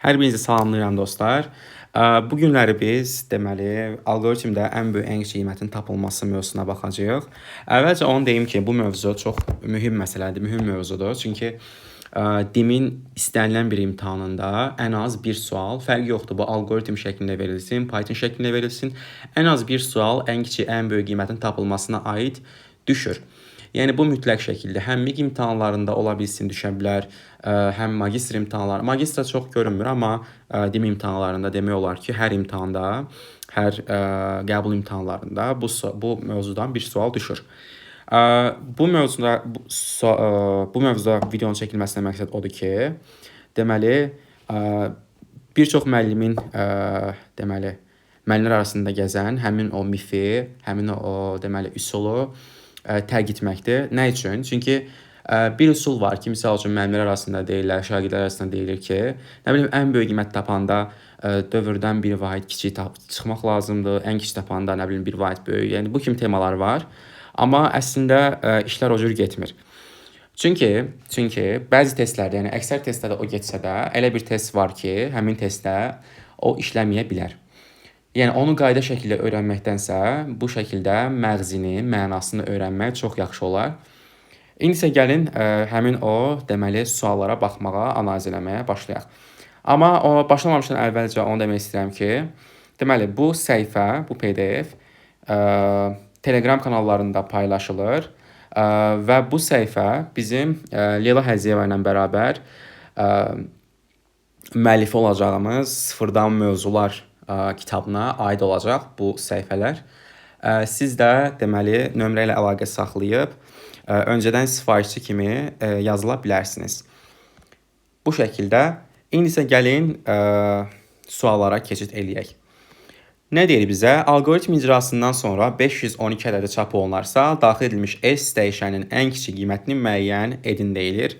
Hər birinizi salamlayıram dostlar. Bu günləri biz deməli alqoritmdə ən böyük ən kiçik qiymətin tapılması mövzusuna baxacağıq. Əvvəlcə onu deyim ki, bu mövzu çox mühüm məsələdir, mühüm mövzudur. Çünki DİM-in istənilən bir imtahanında ən az bir sual, fərqi yoxdur, bu alqoritm şəklində verilsin, Python şəklində verilsin, ən az bir sual ən kiçik, ən böyük qiymətin tapılmasına aid düşür. Yəni bu mütləq şəkildə həm MİQ imtahanlarında ola bilsin, düşə bilər, həm magistr imtahanları. Magistra çox görünmür, amma DİM imtahanlarında demək olar ki, hər imtahanda, hər qəbul imtahanlarında bu mövzudan bir sual düşür. Bu mövzuda videonun çəkilməsinə məqsəd odur ki, deməli bir çox müəllimin deməli müəllimlər arasında gəzən həmin o mifi, həmin o deməli üsulu tərk etməkdir. Nə üçün? Çünki bir üsul var ki, misal üçün müəllimlər arasında deyirlər, şagirdlər arasında deyilir ki, nə bilim ən böyük qiymət tapanda dövrdən bir vahid kiçik çıxmaq lazımdır, ən kiçik tapanda nə bilim bir vahid böyük. Yəni bu kimi temalar var. Amma əslində işlər o cür getmir. Çünki bəzi testlərdə, yəni əksər testlərdə o getsə də, elə bir test var ki, həmin testdə o işləməyə bilər. Yəni onu qayda şəkildə öyrənməkdənsə, bu şəkildə məğzini, mənasını öyrənmək çox yaxşı olar. İndi isə gəlin həmin o deməli suallara baxmağa, analiz eləməyə başlayaq. Amma o başlamamışdan əvvəlcə onu demək istəyirəm ki, deməli bu səhifə, bu PDF Telegram kanallarında paylaşılır və bu səhifə bizim Leyla Həziyeva ilə bərabər müəllifi olacağımız Sıfırdan Mövzular kitabına aid olacaq bu səhifələr. Siz də deməli nömrə ilə əlaqə saxlayıb öncədən sifarişçi kimi yazıla bilərsiniz. Bu şəkildə. İndi isə gəlin suallara keçid eləyək. Nə deyir bizə? Alqoritm icrasından sonra 512 ədədi çap olunarsa, daxil edilmiş S dəyişəninin ən kiçik qiymətini müəyyən edin deyilir.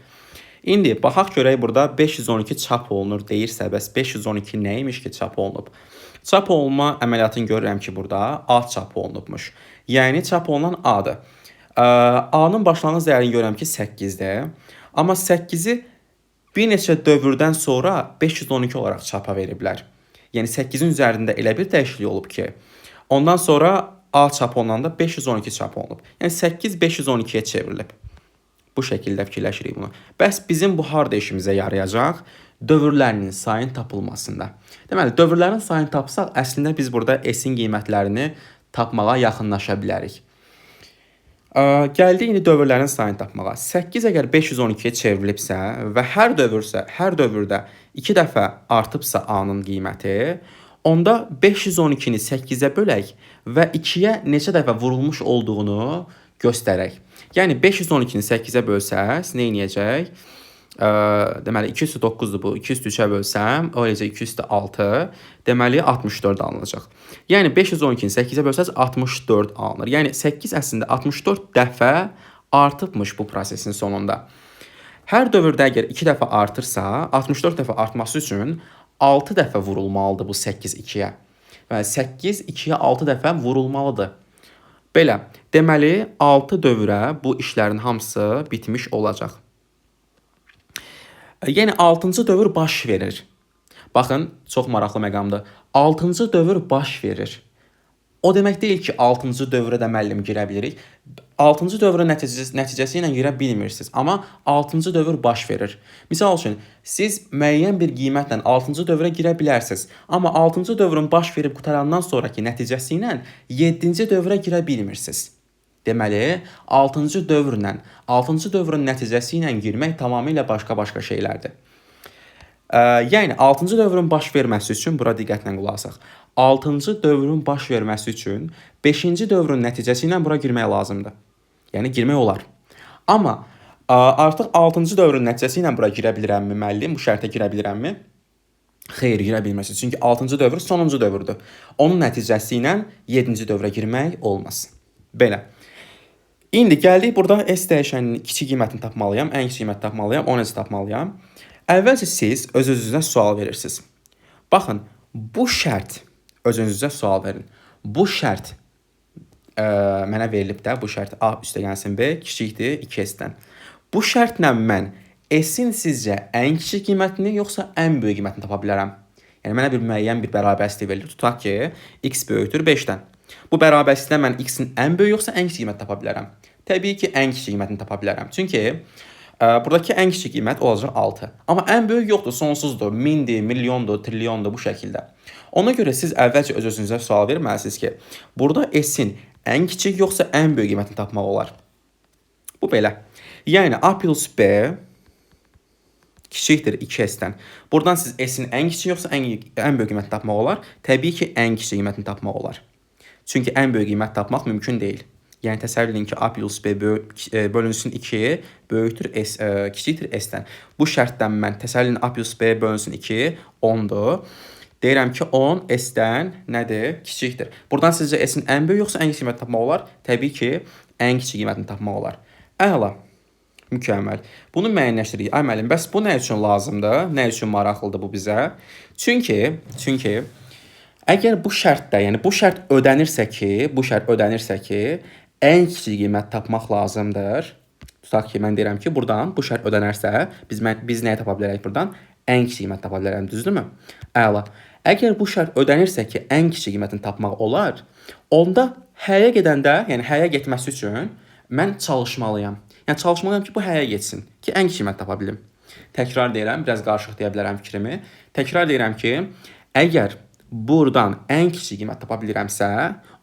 İndi baxaq görək burada 512 çap olunur deyirsə, bəs 512 nəymiş ki çap olunub? Çap olunma əməliyyatını görürəm ki, burada A çap olunubmuş. Yəni çap olunan A-dır. A-nın başlanğıc dəyərini görürəm ki 8-dir. Amma 8-i bir neçə dövrdən sonra 512 olaraq çapa veriblər. Yəni 8-in üzərində elə bir dəyişiklik olub ki, ondan sonra A çap olunanda 512 çap olunub. Yəni 8 512-yə çevrilib. Bu şəkildə fikirləşirik bunu. Bəs bizim bu harda işimizə yarayacaq? Dövrlərinin sayının tapılmasında. Deməli, dövrlərin sayını tapsaq, əslində biz burada S-in qiymətlərini tapmağa yaxınlaşa bilərik. Gəldik indi dövrlərin sayını tapmağa. 8 əgər 512-yə çevrilibsə və hər dövrdə 2 dəfə artıbsa A-nın qiyməti, onda 512-ni 8-ə bölək və 2-yə neçə dəfə vurulmuş olduğunu göstərək. Yəni 512-ni 8-ə bölsəz, nə edəcək? Deməli 2 üstü 9-dur bu. 2 üstü 3-ə bölsəm, o eləcə 2 üstü 6, deməli 64 alınacaq. Yəni 512-ni 8-ə bölsəz 64 alınır. Yəni 8 əslində 64 dəfə artıbmış bu prosesin sonunda. Hər dövrdə əgər 2 dəfə artırsa, 64 dəfə artması üçün 6 dəfə vurulmalıdır bu 8 2-yə. Və 8 2-yə 6 dəfə vurulmalıdır. Belə, deməli 6 dövrə bu işlərin hamısı bitmiş olacaq. Yəni 6-cı dövr baş verir. Baxın, çox maraqlı məqamdır. 6-cı dövr baş verir. O demək deyil ki, 6-cı dövrə də müəllim girə bilirik. 6-cı dövrün nəticəsi ilə girə bilmirsiniz. Amma 6-cı dövr baş verir. Misal üçün, siz müəyyən bir qiymətlə 6-cı dövrə girə bilərsiniz. Amma 6-cı dövrün baş verib qutarandan sonraki nəticəsi ilə 7-ci dövrə girə bilmirsiniz. Deməli, 6-cı dövrlə, 6-cı dövrün nəticəsi ilə girmək tamamilə başqa şeylərdir. Yəni 6-cı dövrün baş verməsi üçün, bura diqqətlə qulaq asaq, 6-cı dövrün baş verməsi üçün 5-ci dövrün nəticəsi ilə bura girmək lazımdır. Yəni girmək olar. Amma artıq 6-cı dövrün nəticəsi ilə bura girə bilirəmmi müəllim? Bu şərtə girə bilirəmmi? Xeyr, girə bilməzsiniz. Çünki 6-cı dövr sonuncu dövrdür. Onun nəticəsi ilə 7-ci dövrə girmək olmaz. Belə. İndi gəldik burada S dəyişəninin kiçik qiymətini tapmalıyam, ən kiçik qiyməti tapmalıyam, o necə tapmalıyam? Əvvəlcə siz öz-özünüzə sual verirsiniz. Baxın, bu şərt, öz-özünüzə sual verin. Bu şərt mənə verilib də, bu şərt A üstəgəlsin B kiçikdir 2S-dən. Bu şərtlə mən S-in sizcə ən kiçik qiymətini yoxsa ən böyük qiymətini tapa bilərəm? Yəni mənə bir müəyyən bir bərabərsizlik verilir. Tutaq ki, x böyükdür 5-dən. Bu bərabərsizlikdə mən x-in ən böyük yoxsa ən kiçik qiymətini tapa bilərəm? Təbii ki, ən kiçik qiymətini tapa bilərəm. Çünki buradakı ən kiçik qiymət olacaq 6. Amma ən böyük yoxdur, sonsuzdur. Mindir, milyondur, trilyondur bu şəkildə. Ona görə siz əvvəlcə öz-özünüzə sual verməlisiniz ki, burada S-in ən kiçik yoxsa ən böyük qiymətini tapmaq olar. Bu belə. Yəni A plus B kiçikdir 2S-dən. Buradan siz S-in ən kiçik yoxsa ən böyük qiymətini tapmaq olar? Təbii ki, ən kiçik qiymətini tapmaq olar. Çünki ən böyük qiymət tapmaq mümkün deyil. Yəni təsəvvür edin ki, A plus B bölünsün 2 böyükdür S, kiçikdir S-dən. Bu şərtdən mən təsəvvür edin A plus B bölünsün 2 10-dur. Deyirəm ki, 10 S-dən nədir? Kiçikdir. Buradan sizcə S-in ən böyük yoxsa ən kiçik qiymətini tapmaq olar? Təbii ki, ən kiçik qiymətini tapmaq olar. Əla. Mükəmməl. Bunu müəyyənləşdiririk. Ay müəllim, bəs bu nə üçün lazımdır? Nə üçün maraqlıdır bu bizə? Çünki əgər bu şərtdə, yəni bu şərt ödənirsə ki, ən kiçik qiymət tapmaq lazımdır. Tutaq ki, mən deyirəm ki, buradan bu şərt ödənərsə, biz nəyə tapa bilərik buradan? Ən kiçik qiymət tapa bilərik, düzdürmü? Əla. Əgər bu şərt ödənirsə ki, ən kiçik qiymətini tapmaq olar, onda həyə gedəndə, yəni həyə getməsi üçün mən çalışmalıyam. Yəni çalışmalıyam ki, bu həyə getsin ki, ən kiçik qiymət tapa bilim. Təkrar deyirəm, biraz qarışıq deyə bilərəm fikrimi. Təkrar deyirəm ki, əgər buradan ən kiçik qiymət tapa bilirəmsə,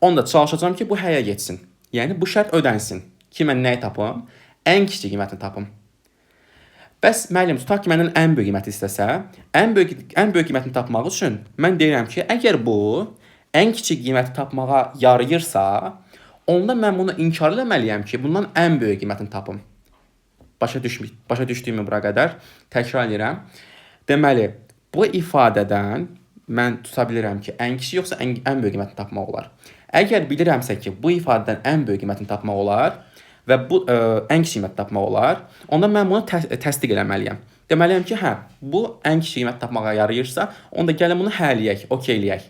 onda çalışacağam ki, bu həyə getsin. Yəni bu şərt ödənsin ki, mən nəyi tapım? Ən kiçik qiymətini tapım. Bəs müəllim, tutaq ki, məndən ən böyük qiyməti istəsə, ən böyük qiymətini tapmaq üçün mən deyirəm ki, əgər bu ən kiçik qiyməti tapmağa yarayırsa, onda mən bunu inkar eləməliyəm ki, bundan ən böyük qiymətini tapım. Başa düşdüyümü bura qədər təkrar edirəm. Deməli, bu ifadədən mən tuta bilirəm ki, ən kiçik yoxsa ən böyük qiymətini tapmaq olar. Əgər bilirəmsə ki, bu ifadədən ən böyük qiymətini tapmaq olar və bu ən kiçik qiymət tapmaq olar, onda mən bunu təsdiq eləməliyəm. Deməliyəm ki, hə, bu ən kiçik qiymət tapmağa yarayırsa, onda gəlin bunu həlləyək, okeyləyək.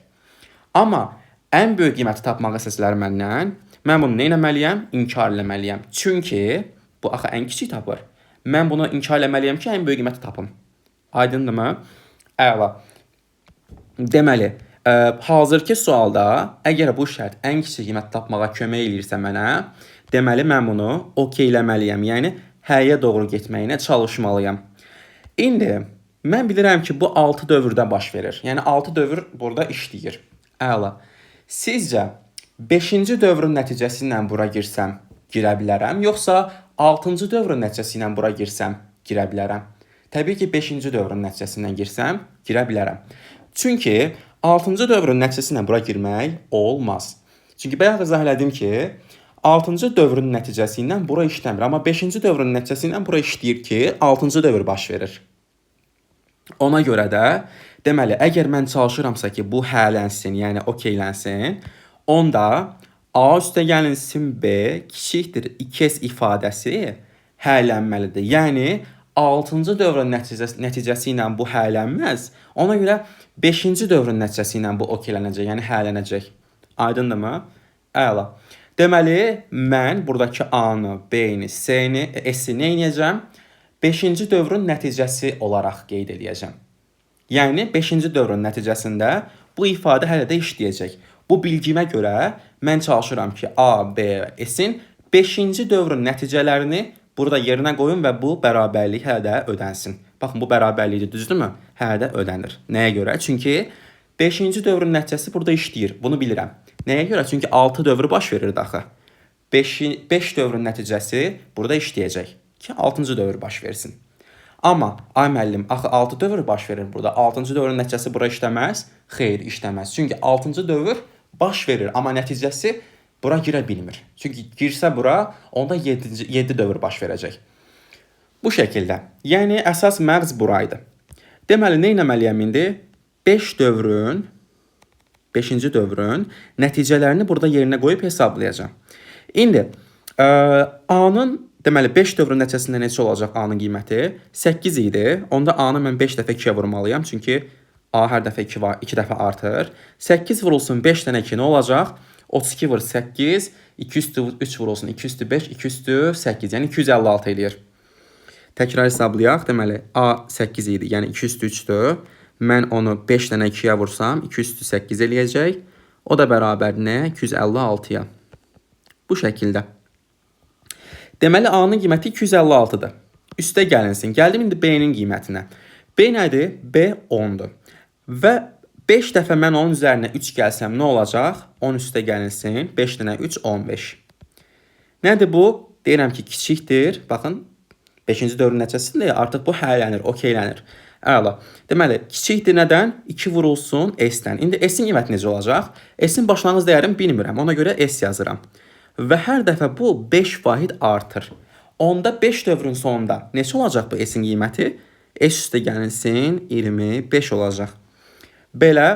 Amma ən böyük qiyməti tapmağı istəsələr məndən, mən bunu nə etməliyəm? İnkar eləməliyəm. Çünki bu axı ən kiçik tapır. Mən bunu inkar eləməliyəm ki, ən böyük qiyməti tapım. Aydındırmı? Əla. Deməli, hazırki sualda əgər bu şərt ən kiçik qiymət tapmağa kömək eləyirsə mənə, deməli mən bunu okeyləməliyəm. Yəni həyə doğru getməyinə çalışmalıyam. İndi mən bilirəm ki, bu 6 dövrdə baş verir. Yəni 6 dövr burada işləyir. Əla. Sizcə 5-ci dövrün nəticəsi ilə bura girsəm girə bilərəm, yoxsa 6-cı dövrün nəticəsi ilə bura girsəm girə bilərəm? Təbii ki, 5-ci dövrün nəticəsi ilə girsəm girə bilərəm. Çünki 6-cı dövrün nəticəsi ilə bura girmək olmaz. Çünki bayaq izah elədim ki, 6-cı dövrün nəticəsi ilə bura işləmir, amma 5-ci dövrün nəticəsi ilə bura işləyir ki, 6-cı dövr baş verir. Ona görə də, deməli, əgər mən çalışıramsa ki, bu hələnsin, yəni okeylənsin, onda A üstə gəlinsin B kiçikdir 2S ifadəsi hələnməlidir. Yəni 6-cı dövrün nəticəsi ilə bu hələnməz. Ona görə 5-ci dövrün nəticəsi ilə bu okeylənəcək, yəni hələnəcək. Aydındırmı? Əla. Deməli, mən buradakı A-nı, B-ni, C-ni, S-i nə edəcəm? 5-ci dövrün nəticəsi olaraq qeyd edəcəm. Yəni 5-ci dövrün nəticəsində bu ifadə hələ də işləyəcək. Bu bilgimə görə mən çalışıram ki, A, B və S-in 5-ci dövrün nəticələrini burada yerinə qoyun və bu bərabərlik hələ də ödənsin. Baxın, bu bərabərlikdir, düzdürmü? Hələ də ödənir. Nəyə görə? Çünki 5-ci dövrün nəticəsi burada işləyir. Bunu bilirəm. Nəyə görə? Çünki 6 dövrü baş verir daxı. 5 dövrün nəticəsi burada işləyəcək ki, 6-cı dövr baş versin. Amma, ay müəllim, axı 6 dövr baş verir burada. 6-cı dövrün nəticəsi bura işləməz? Xeyr, işləməz. Çünki 6-cı dövr baş verir, amma nəticəsi bura girə bilmir. Çünki girsə bura, onda 7 dövr baş verəcək. Bu şəkildə. Yəni, əsas məğz buraydı. Deməli, nə etməliyəm indi? 5-ci dövrün nəticələrini burada yerinə qoyub hesablayacağam. İndi, A-nın, deməli, 5 dövrün nəticəsində neçə olacaq A-nın qiyməti? 8 idi. Onda A-nı mən 5 dəfə 2-yə vurmalıyam. Çünki A hər dəfə 2 dəfə artır. 8 vurulsun 5 dənə 2 nə olacaq? 32 vur 8, 2 üstü 3 vurulsun 2 üstü 5, 2 üstü 8. Yəni 256 eləyir. Təkrar hesablayaq. Deməli, A 8 idi, yəni 2 üstü 3-dür. Mən onu 5 dənə 2-yə vursam, 2 üstü 8 eləyəcək. O da bərabər nə? 256-ya. Bu şəkildə. Deməli, A-nın qiyməti 256-dır. Üstə gəlinsin. Gəldim indi B-nin qiymətinə. B nədir? B 10-dur. Və 5 dəfə mən onun üzərinə 3 gəlsəm nə olacaq? 10 üstə gəlinsin. 5 dənə 3, 15. Nədir bu? Deyirəm ki, kiçikdir. Baxın, 5-ci dövrün nəticəsində artıq bu həllənir, okeylənir. Əla. Deməli, kiçikdir nədən? 2 vurulsun S-dən. İndi S-in qiyməti necə olacaq? S-in başlanğıc dəyərini bilmirəm. Ona görə S yazıram. Və hər dəfə bu 5 vahid artır. Onda 5 dövrün sonunda neçə olacaq bu S-in qiyməti? S üstə gəlinsin 25 olacaq. Belə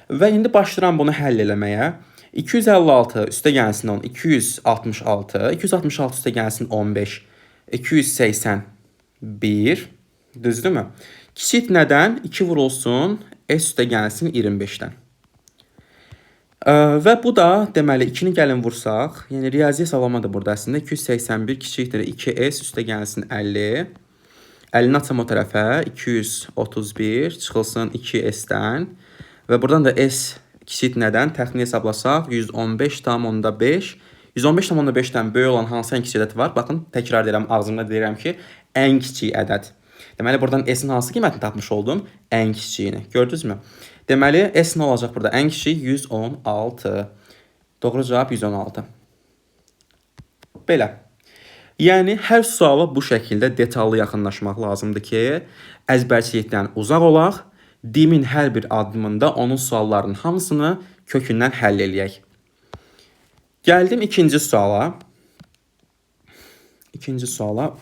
və indi başlayıram bunu həll eləməyə. 256 üstə gəlsin 10, 266, 266 üstə gəlsin 15, 281, düzdürmü? Kiçik nədən? 2 vurulsun, S üstə gəlsin 25-dən. Və bu da deməli 2-ni gəlin vursaq, yəni riyazi hesablamadır burada əslində. 281 kiçikdir 2S üstə gəlsin 50. 50-ni açam o tərəfə, 231 çıxılsın 2S-dən. Və buradan da S kiçik nədən? Təxmini hesablasaq 115,5. 115,5-dən böyük olan hansı ən kiçik ədəd var? Baxın, təkrar edirəm, ağzımda deyirəm ki, ən kiçik ədəd. Deməli, buradan S-in hansı qiymətini tapmış oldum? Ən kiçiyini. Gördünüzmü? Deməli, S nə olacaq burada? Ən kiçik 116. Doğru cavab 116. Belə. Yəni, hər suala bu şəkildə detallı yaxınlaşmaq lazımdır ki, əzbərçilikdən uzaq olaq, dimin hər bir addımında onun suallarının hamısını kökündən həll eləyək. Gəldim ikinci suala. İkinci suala.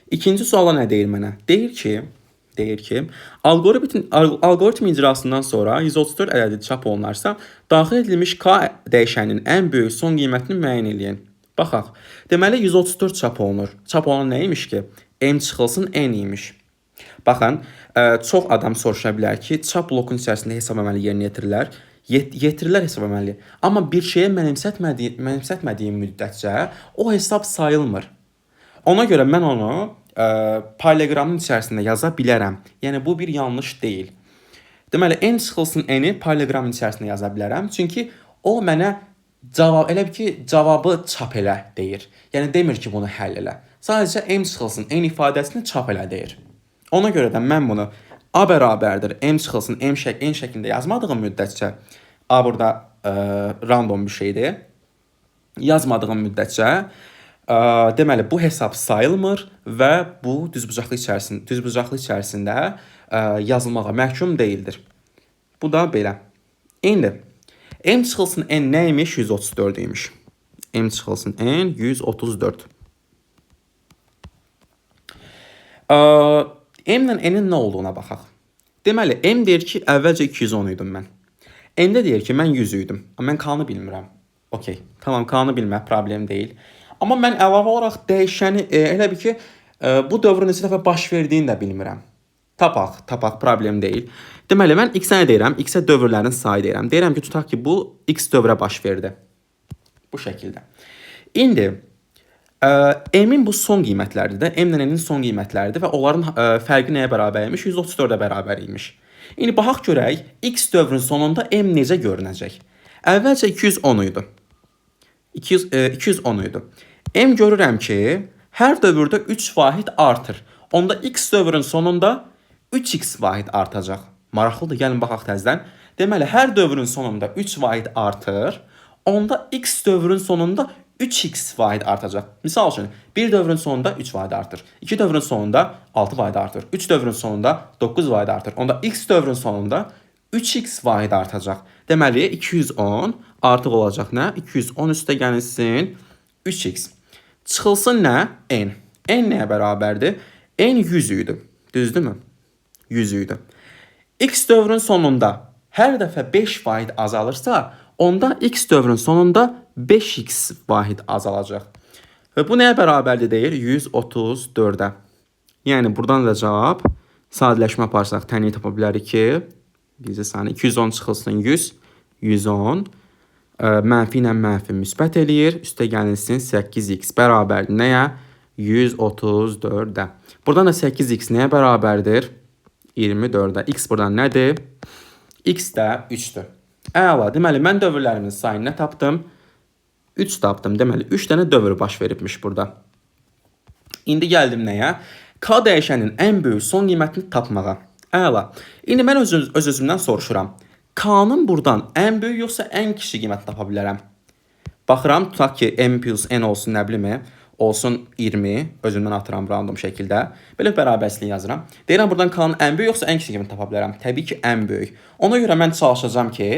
İkinci suala nə deyir mənə? Deyir ki, algoritm icrasından sonra 134 ədədi çap olunarsa, daxil edilmiş K dəyişəninin ən böyük son qiymətini müəyyən edin. Baxaq. Deməli 134 çap olunur. Çap olunan nə imiş ki? M çıxılsın N imiş. Baxın, çox adam soruşa bilər ki, çap blokun içərisində hesab əməli yerinə yetirirlər. Yetirirlər hesab əməli. Amma bir şeyə mənimsətmədiyim müddətcə o hesab sayılmır. Ona görə mən onu paralelogramın içərisində yaza bilərəm. Yəni, bu bir yanlış deyil. Deməli, N çıxılsın N-i paralelogramın içərisində yaza bilərəm. Çünki o mənə elə bir ki, cavabı çap elə deyir. Yəni, demir ki, bunu həll elə. Sadəcə M çıxılsın N ifadəsini çap elə deyir. Ona görə də mən bunu A bərabərdir, M çıxılsın N şəklində yazmadığım müddətcə, A burada random bir şeydir. Yazmadığım müddətcə, deməli, bu hesab sayılmır və bu düzbucaqlı içərisində yazılmağa məhkum deyildir. Bu da belə. İndi, M çıxılsın N nə imiş? 134 imiş. M çıxılsın N 134. M-lə N-in nə olduğuna baxaq. Deməli, M deyir ki, əvvəlcə 210 idim mən. N-də deyir ki, mən 100 idim. Amma mən K-nı bilmirəm. Okey, tamam, K-nı bilmək problem deyil. Amma mən əlavə olaraq dəyişəni, elə bir ki, bu dövrün neçə dəfə baş verdiyini də bilmirəm. Tapaq, problem deyil. Deməli, mən X-ə nə deyirəm? X-ə dövrlərin sayı deyirəm. Deyirəm ki, tutaq ki, bu X dövrə baş verdi. Bu şəkildə. İndi, M-in bu son qiymətləridir də, M-lə N-in son qiymətləridir və onların fərqi nəyə bərabər imiş? 134-ə bərabər imiş. İndi, baxaq görək, X dövrün sonunda M necə görünəcək? Əvvəlcə 210 idi. 210 idi. M görürəm ki, hər dövrdə 3 vahid artır. Onda X dövrün sonunda 3X vahid artacaq. Maraqlıdır, gəlin baxaq təzdən. Deməli, hər dövrün sonunda 3 vahid artır. Onda X dövrün sonunda 3X vahid artacaq. Misal üçün, bir dövrün sonunda 3 vahid artır. 2 dövrün sonunda 6 vahid artır. 3 dövrün sonunda 9 vahid artır. Onda X dövrün sonunda 3X vahid artacaq. Deməli, 210 artıq olacaq nə? 210 üstə gəlinsin 3X. Çıxılsın nə? N. N nəyə bərabərdir? N 100 idi. Düzdürmü? 100 idi. X dövrün sonunda hər dəfə 5 vahid azalırsa, onda X dövrün sonunda 5X vahid azalacaq. Və bu nəyə bərabərdir deyir? 134-ə. Yəni, buradan da cavab sadələşmə aparsaq tənliyi tapa bilərik ki, bizə sani 210 çıxılsın 100, 110, mənfi ilə mənfi müsbət eləyir, üstə gəlinsin 8x bərabərdir nəyə? 134'ə. Buradan da 8x nəyə bərabərdir? 24'ə. X buradan nədir? X də 3'dür. Əla. Deməli, mən dövrlərimin sayını nə tapdım? 3 tapdım. Deməli, 3 dənə dövr baş veribmiş burada. İndi gəldim nəyə? K dəyişənin ən böyük son qiymətini tapmağa. Əla. İndi mən öz-özümdən soruşuram. K-nın buradan ən böyük yoxsa ən kiçik qiymət tapa bilərəm? Baxıram, tutaq ki, m plus n olsun, nə bilimi, olsun 20, özümdən atıram random şəkildə. Belə bərabərsizlik yazıram. Deyirəm, buradan K-nın ən böyük yoxsa ən kiçik qiymət tapa bilərəm? Təbii ki, ən böyük. Ona görə mən çalışacağam ki,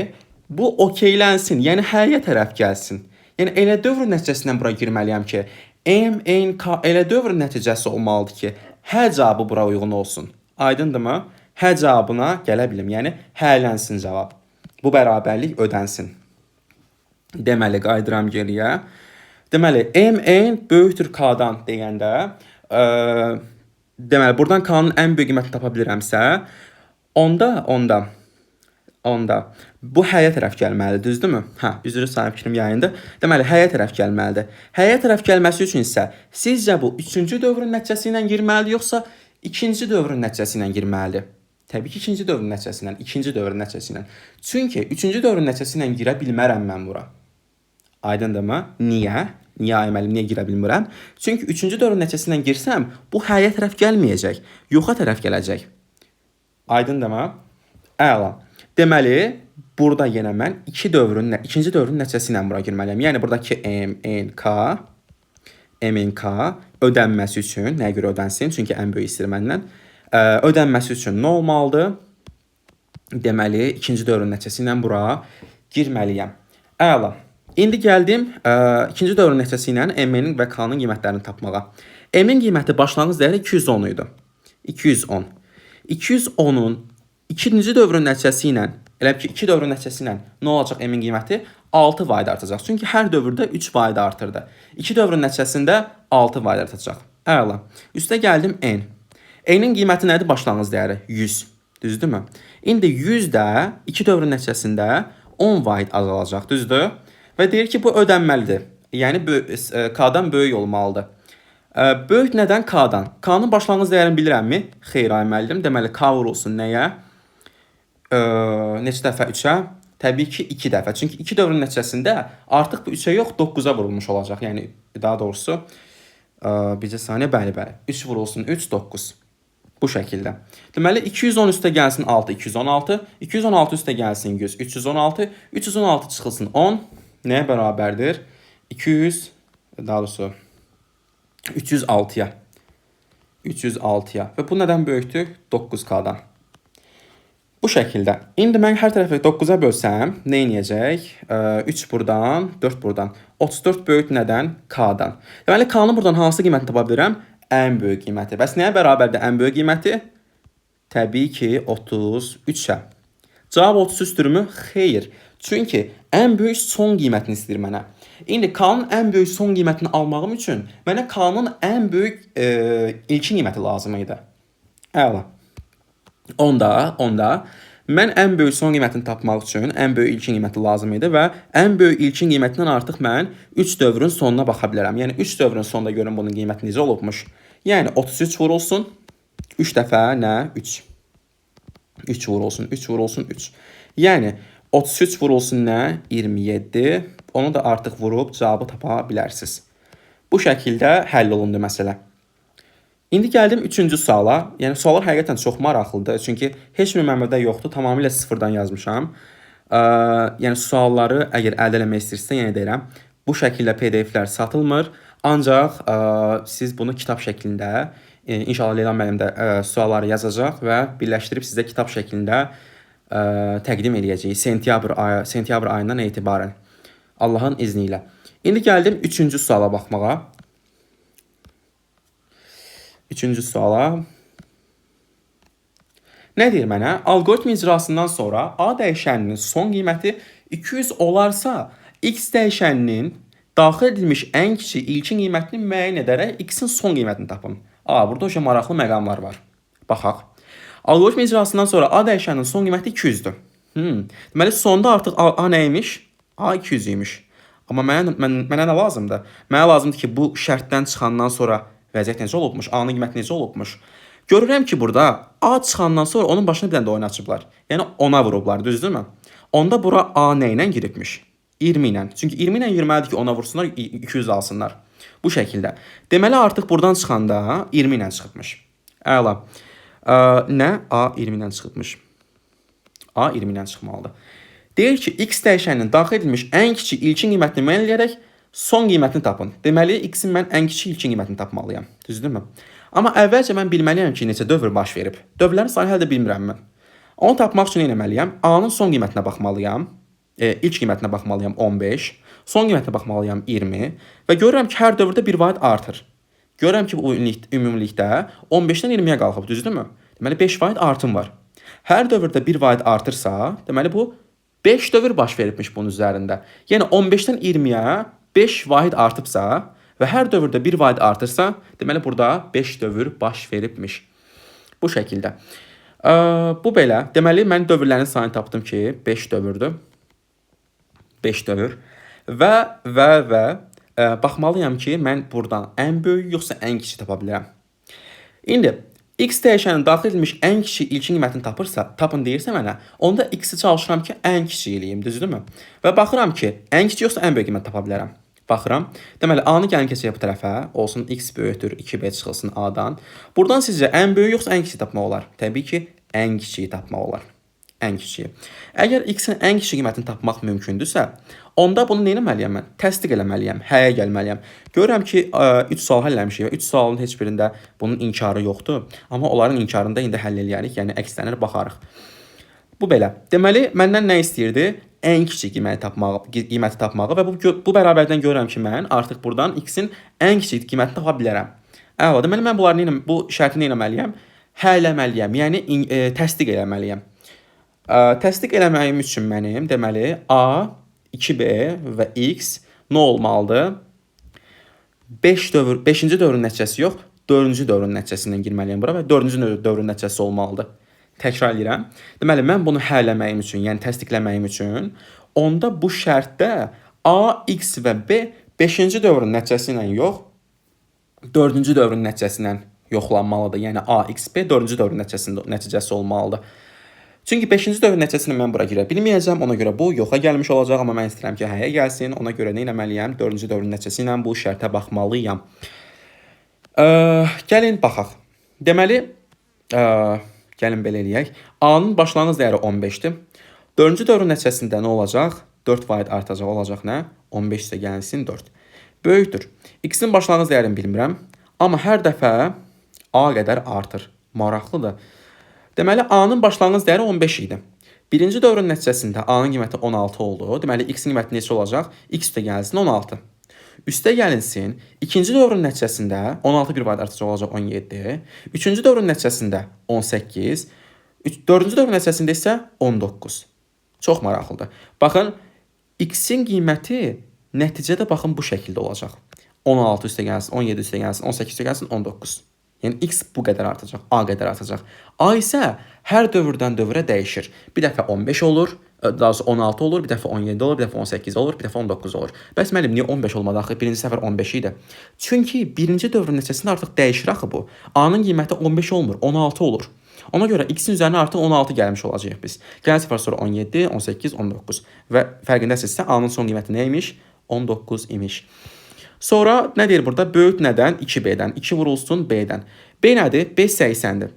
bu okeylənsin, yəni həyə tərəf gəlsin. Yəni, elə dövr nəticəsindən bura girməliyəm ki, m, n, k elə dövr nəticəsi olmalıdır ki, hə cavabı bura uyğun olsun. Aydındırmı? Hə cavabına gələ bilim. Yəni, hələnsin cavab. Bu bərabərlik ödənsin. Deməli, qaydıram geriyə. Deməli, m-n böyükdür k-dan deyəndə, deməli, buradan k-nın ən böyük qiymətini tapa bilirəmsə, onda bu həyə tərəf gəlməlidir, düzdürmü? Hə, üzrü sayın fikrim yayındır. Deməli, həyə tərəf gəlməlidir. Həyə tərəf gəlməsi üçün isə sizcə bu 3-cü dövrün nəticəsi ilə girməlidir, yoxsa 2-ci dövrün nəticəsi ilə girməlidir? Təbii ki, 2-ci dövrün nəticəsi ilə, 2-ci dövrün nəticəsi ilə. Çünki 3-cü dövrün nəticəsi ilə girə bilmərəm mən bura. Aydındırmı? Niyə? Niyə ayməlim, niyə girə bilmirəm? Çünki 3-cü dövrün nəticəsi ilə girsəm, bu həyə tərəf gəlməyəcək, yoxa tərəf gələcək. Aydındırmı? Əla. Deməli, burada yenə mən 2-ci dövrün nəticəsi ilə bura girməliyəm. Yəni, buradakı m, n, k ödənməsi üçün, nəyə görə ödənsin? Çünki ən böyük istəyir məndən. Ödənməsi üçün nə olmalıdır? Deməli, 2-ci dövrün nəticəsi ilə bura girməliyəm. Əla. İndi gəldim 2-ci dövrün nəticəsi ilə m-nin və k-nın qiymətlərini tapmağa. M-in qiyməti başlanğıc dəyəri 210 idi. 210. 210-un 2-ci dövrün nəticəsi ilə, elə ki 2 dövrün nəticəsi ilə nə olacaq m-in qiyməti? 6 vayda artacaq. Çünki hər dövrdə 3 vayda artırdı. 2 dövrün nəticəsində 6 vayda artacaq. Əla. Üstə gəldim n. N-in qiyməti nədir? Başlanğıc dəyəri 100. Düzdürmü? İndi 100 də 2 dövrün nəticəsində 10 vayd azalacaq. Düzdür? Və deyir ki, bu ödənməlidir. Yəni, k-dan böyük olmalıdır. Böyük nədən? K-dan. K-nın başlanğıc dəyərini bilirəmmi? Xeyr, ayməlidim. Deməli, k vurulsun nəyə? Neçə dəfə 3-ə? Təbii ki, 2 dəfə. Çünki 2 dövrün nəticəsində artıq bu 3-ə yox, 9-a vurulmuş olacaq. Yəni, daha doğrusu, bircə saniyə, bəli. 3 vurulsun 3, 9. Bu şəkildə. Deməli, 210 üstə gəlsin 6, 216. 216 üstə gəlsin 100, 316. 316 çıxılsın 10. Nəyə bərabərdir? 306-ya. 306-ya. Və bu nədən böyükdür? 9k-dan. Bu şəkildə. İndi mən hər tərəfi 9-a bölsəm, nə inəyəcək? 3 buradan, 4 buradan. 34 böyük nədən? K-dan. Deməli, K-nın buradan hansı qiymətini tapa bilirəm? Ən böyük qiyməti. Bəs nəyə bərabərdir ən böyük qiyməti? Təbii ki, 33-ə. Cavab 33-dürmü? Xeyr. Çünki ən böyük son qiymətini istəyir mənə. İndi K-nın ən böyük son qiymətini almağım üçün mənə K-nın ən böyük ilkin qiyməti lazım idi. Əla. Onda mən ən böyük son qiymətini tapmaq üçün ən böyük ilkin qiyməti lazım idi və ən böyük ilkin qiymətindən artıq mən 3 dövrün sonuna baxa bilərəm. Yəni 3 dövrün sonunda görün bunun qiyməti necə olubmuş. Yəni 33 vurulsun 3 dəfə nə? 3. 3 vurulsun 3. Yəni 33 vurulsun nə? 27. Onu da artıq vurub cavabı tapa bilərsiniz. Bu şəkildə həll olundu məsələ. İndi gəldim 3-cü suala. Yəni suallar həqiqətən çox maraqlıdır. Çünki heç bir mənbədə yoxdur. Tamamilə sıfırdan yazmışam. Yəni sualları əgər əldə etmək istəyirsinizsə, yenə deyirəm, bu şəkildə PDF-lər satılmır. Ancaq siz bunu kitab şəklində, inşallah Leyla müəllim də sualları yazacaq və birləşdirib sizə kitab şəklində təqdim edəcəyik sentyabr ayından etibarən. Allahın izni ilə. İndi gəldim 3-cü suala baxmağa. 3-cü suala. Nə deyir mənə? Alqoritm icrasından sonra A dəyişəninin son qiyməti 200 olarsa, X dəyişəninin daxil edilmiş ən kiçik ilkin qiymətini müəyyən edərək X-in son qiymətini tapın. Burada o maraqlı məqamlar var. Baxaq. Alqoritm icrasından sonra A dəyişəninin son qiyməti 200-dür. Deməli, sonda artıq A nəymiş? A 200 imiş. Amma mənə nə lazımdır? Mənə lazımdır ki, bu şərtdən çıxandan sonra vəziyyət necə olubmuş, A-nın qiyməti necə olubmuş. Görürəm ki, burada A çıxandan sonra onun başına bir dənə də oyun açıblar. Yəni 10-a vurublar, düzdürmü? Onda bura A nə ilə giribmiş? 20 ilə. Çünki 20 ilə girməlidir ki, ona vursunlar, 200 alsınlar. Bu şəkildə. Deməli, artıq buradan çıxanda 20 ilə çıxıbmış. Əla. Nə? A 20 ilə çıxıbmış. A 20 ilə çıxmalıdır. Deyir ki, x dəyişəninin daxil edilmiş ən kiçik ilkin qiymətini müəyyən edərək son qiymətini tapın. Deməli, x-in mən ən kiçik ilkin qiymətini tapmalıyam. Düzdürmü? Amma əvvəlcə mən bilməliyəm ki, neçə dövr baş verib. Dövrlərin sayını hələ də bilmirəm mən. Onu tapmaq üçün nə etməliyəm? A-nın son qiymətinə baxmalıyam. İlk qiymətinə baxmalıyam 15. Son qiymətinə baxmalıyam 20. Və görürəm ki, hər dövrdə bir vahid artır. Görürəm ki, bu ümumilikdə 15-dən 20-yə qalxıb, düzdürmü? Deməli, 5 vahid artım var. Hər dövrdə bir vahid artırsa, deməli, bu 5 dövr baş veribmiş bunun üzərində. Yəni, 15-dən 20-yə 5 vahid artıbsa və hər dövrdə bir vahid artırsa, deməli, burada 5 dövr baş veribmiş. Bu şəkildə. Bu belə. Deməli, mən dövrlərin sayını tapdım ki, 5 dövrdür. 5 dövr. Və baxmalıyam ki, mən buradan ən böyük yoxsa ən kiçik tapa bilərəm. İndi, x dəyişənin daxil edilmiş ən kiçik ilkin qiymətini tapın deyirsə mənə, onda x-i çalışıram ki, ən kiçik eləyim, düzdürmü? Və baxıram ki, ən kiçik yoxsa ən böyük qiymət tapa bilərəm. Baxıram. Deməli, A-nı gəlin keçək bu tərəfə. Olsun x böyükdür 2b çıxılsın A-dan. Buradan sizcə ən böyük yoxsa ən kiçik tapmaq olar? Təbii ki, ən kiçiyi tapmaq olar. Ən kiçiyi. Əgər x-in ən kiçik qiymətini tapmaq mümkündürsə, onda bunu nə etməliyəm mən? Təsdiq eləməliyəm, həyə gəlməliyəm. Görürəm ki, 3 sual həll eləmişik və 3 sualın heç birində bunun inkarı yoxdur. Amma onların inkarını da indi həll eləyərik, yəni əkslərinə baxarıq. Bu belə. Deməli, məndən nə istəyirdi? Ən kiçik qiyməti tapmağı və bu bərabərdən görürəm ki, mən artıq buradan x-in ən kiçik qiymətini tapa bilərəm. Əla, deməli, mən bu şərti nə etməliyəm? Həll eləməliyəm, yəni təsdiq eləməliyəm. Təsdiq eləməyim üçün mənim, deməli, A, 2B və x nə olmalıdır? 5-ci dövrün nəticəsi yox, 4-cü dövrün nəticəsindən girməliyəm bura və 4-cü dövrün nəticəsi olmalıdır. Təkrar edirəm. Deməli, mən bunu həll eləməyim üçün, yəni təsdiqləməyim üçün, onda bu şərtdə A, x və B 5-ci dövrün nəticəsi ilə yox, 4-cü dövrün nəticəsi ilə yoxlanmalıdır. Yəni A, x, B 4-cü dövrün nəticəsi olmalıdır. Çünki 5-ci dövrün nəticəsini mən bura girə bilməyəcəm, ona görə bu yoxa gəlmiş olacaq, amma mən istəyirəm ki, həyə gəlsin, ona görə nə etməliyəm? 4-cü dövrün nəticəsi ilə bu şərtə baxmalıyam. Gəlin baxaq. Deməli, gəlin belə eləyək. A-nın başlanğıc dəyəri 15-dir. 4-cü dövrün nəticəsində nə olacaq? 4 vahid artacaq, olacaq nə? 15 isə gəlsin 4. Böyükdür. X-in başlanğıc dəyərini bilmirəm, amma hər dəfə A qədər artır. Maraqlıdır. Deməli, A-nın başlanğıc dəyəri 15 idi. Birinci dövrün nəticəsində A-nın qiyməti 16 oldu. Deməli, x-in qiyməti neçə olacaq? X üstə gəlsin 16. Üstə gəlinsin, ikinci dövrün nəticəsində 16 bir vahid artacaq olacaq 17. Üçüncü dövrün nəticəsində 18. Dördüncü dövrün nəticəsində isə 19. Çox maraqlıdır. Baxın, x-in qiyməti nəticədə baxın bu şəkildə olacaq. 16 üstə gəlsin, 17 üstə gəlsin, 18 üstə gəlsin, 19. Yəni x bu qədər artacaq, A qədər artacaq. A isə hər dövrdən dövrə dəyişir. Bir dəfə 15 olur, daha doğrusu 16 olur, bir dəfə 17 olur, bir dəfə 18 olur, bir dəfə 19 olur. Bəs müəllim, niyə 15 olmadı axı? Birinci səfər 15 idi. Çünki birinci dövrün nəticəsində artıq dəyişir axı bu. A-nın qiyməti 15 olmur, 16 olur. Ona görə x-in üzərinə artıq 16 gəlmiş olacaq biz. Gələn səfər sonra 17, 18, 19 və fərqindəsinizsə A-nın son qiyməti nə imiş? 19 imiş. Sonra nə deyir burada? Böyük nədən? 2B-dən. 2 vurulsun B-dən. B nədir? B 80-dir.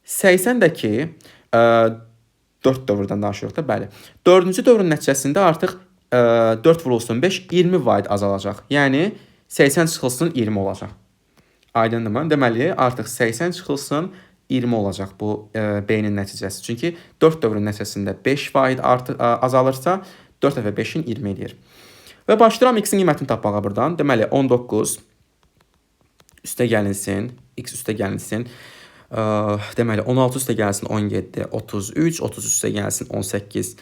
80 də ki, 4 dövrdən danışırıq da, bəli. 4-cü dövrün nəticəsində artıq 4 vurulsun 5, 20 vahid azalacaq. Yəni, 80 çıxılsın 20 olacaq. Aydındırmı? Deməli, artıq 80 çıxılsın 20 olacaq bu B-nin nəticəsi. Çünki 4 dövrün nəticəsində 5 vahid azalırsa, 4 dəfə 5-in 20 edir. Və başlayıram x-in qiymətini tapmağa buradan. Deməli, 19 üstə gəlinsin, x üstə gəlinsin. Deməli, 16 üstə gəlsin 17, 33, 33 üstə gəlsin 18.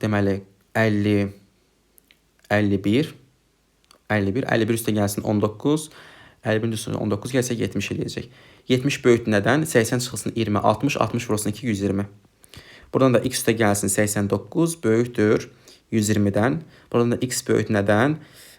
Deməli, 50, 51, 51 üstə gəlsin 19, 51 üstə 19 gəlsə 70 eləyəcək. 70 böyük nədən? 80 çıxılsın 20, 60, 60 vurulsun 2, 120. Buradan da x üstə gəlsin 89, böyükdür 120-dən. Buradan da x böyük nədən?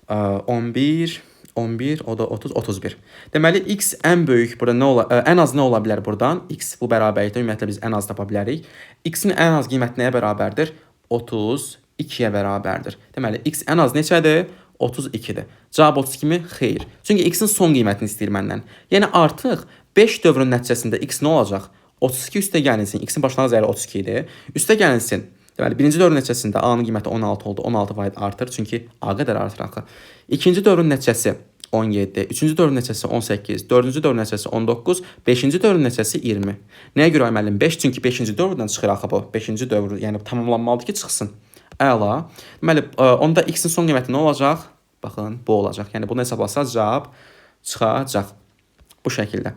11, 11, o da 30, 31. Deməli x ən böyük burada nə ola ən az nə ola bilər burdan? X bu bərabərlikdə ümumiyyətlə biz ən az tapa bilərik. X-in ən az qiyməti nəyə bərabərdir? 32-yə bərabərdir. Deməli x ən az neçədir? 32-dir. Cavab 32 mi? Xeyr. Çünki x-in son qiymətini istəyir məndən. Yəni artıq 5 dövrün nəticəsində x nə olacaq? 32 üstə gəlinsin. X-in başlanğıc dəyəri 32 idi. Üstə gəlinsin. Deməli, birinci dövrün nəticəsində A-nın qiyməti 16 oldu. 16 faiz artır. Çünki A qədər artır axı. İkinci dövrün nəticəsi 17. Üçüncü dövrün nəticəsi 18. Dördüncü dövrün nəticəsi 19. Beşinci dövrün nəticəsi 20. Nəyə görə müəllim? 5 çünki 5-ci dövrdən çıxır axı bu. 5-ci dövr, yəni tamamlanmalıdır ki, çıxsın. Əla. Deməli, onda x-in son qiyməti nə olacaq? Baxın, bu olacaq. Yəni bunu hesablasaq cavab çıxacaq. Bu şəkildə.